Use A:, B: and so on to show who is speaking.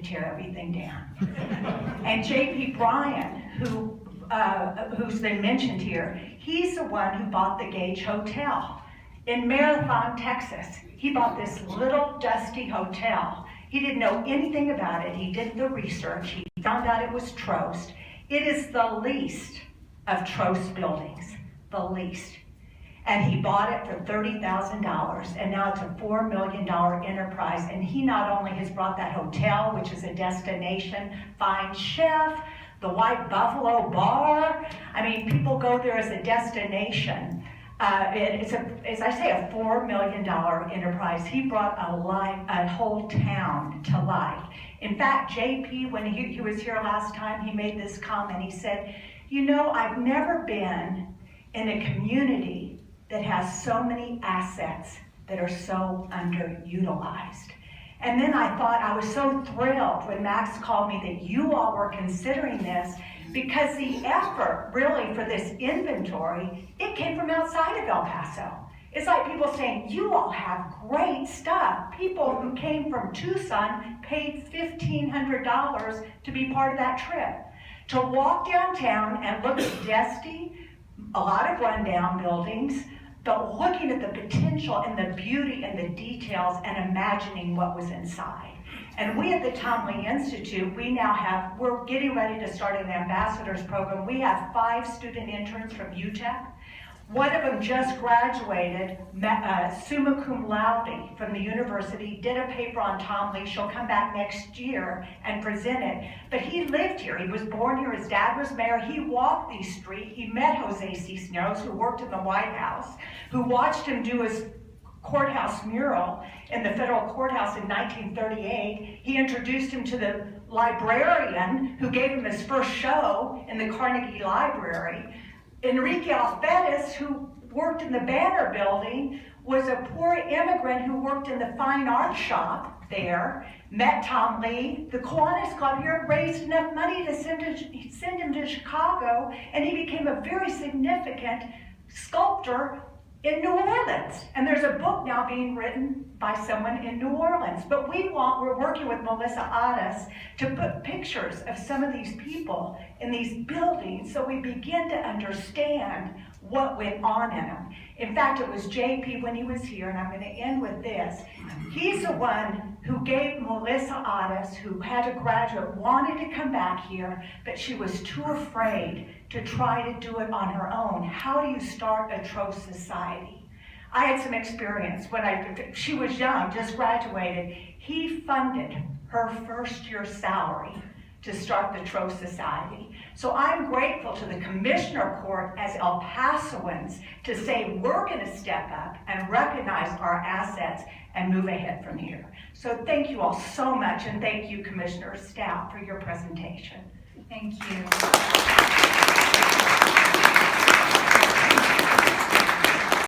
A: to tear everything down. And J.P. Bryan, who's been mentioned here, he's the one who bought the Gage Hotel in Marathon, Texas. He bought this little dusty hotel. He didn't know anything about it. He did the research. He found out it was Trost. It is the least of Trost buildings, the least. And he bought it for $30,000, and now it's a $4 million enterprise. And he not only has brought that hotel, which is a destination, fine chef, the White Buffalo Bar. I mean, people go there as a destination. It's as I say, a $4 million enterprise. He brought a whole town to life. In fact, JP, when he was here last time, he made this comment. He said, you know, I've never been in a community that has so many assets that are so underutilized. And then I thought, I was so thrilled when Max called me that you all were considering this, because the effort really for this inventory, it came from outside of El Paso. It's like people saying, you all have great stuff. People who came from Tucson paid $1,500 to be part of that trip. To walk downtown and look at dusty, a lot of rundown buildings, but looking at the potential and the beauty and the details and imagining what was inside. And we at the Tom Lee Institute, we're getting ready to start an ambassadors program. We have 5 student interns from UTEP. One of them just graduated, summa cum laude from the university, did a paper on Tom Lee. She'll come back next year and present it. But he lived here. He was born here. His dad was mayor. He walked these streets. He met Jose Cisneros, who worked in the White House, who watched him do his courthouse mural in the federal courthouse in 1938. He introduced him to the librarian who gave him his first show in the Carnegie Library. Enrique Alfedes, who worked in the Banner Building, was a poor immigrant who worked in the fine art shop there, met Tom Lee. The Kiwanis Club here raised enough money to send him to Chicago, and he became a very significant sculptor in New Orleans. And there's a book now being written by someone in New Orleans. But we're working with Melissa Adas to put pictures of some of these people in these buildings so we begin to understand what went on in them. In fact, it was JP when he was here, and I'm going to end with this. He's the one who gave Melissa Adas, who had a graduate, wanted to come back here, but she was too afraid to try to do it on her own. How do you start a Trost society? I had some experience when she was young, just graduated. He funded her first year salary to start the Trost Society. So I'm grateful to the Commissioner Court as El Pasoans to say we're going to step up and recognize our assets and move ahead from here. So thank you all so much, and thank you, Commissioner Stout, for your presentation.
B: Thank you.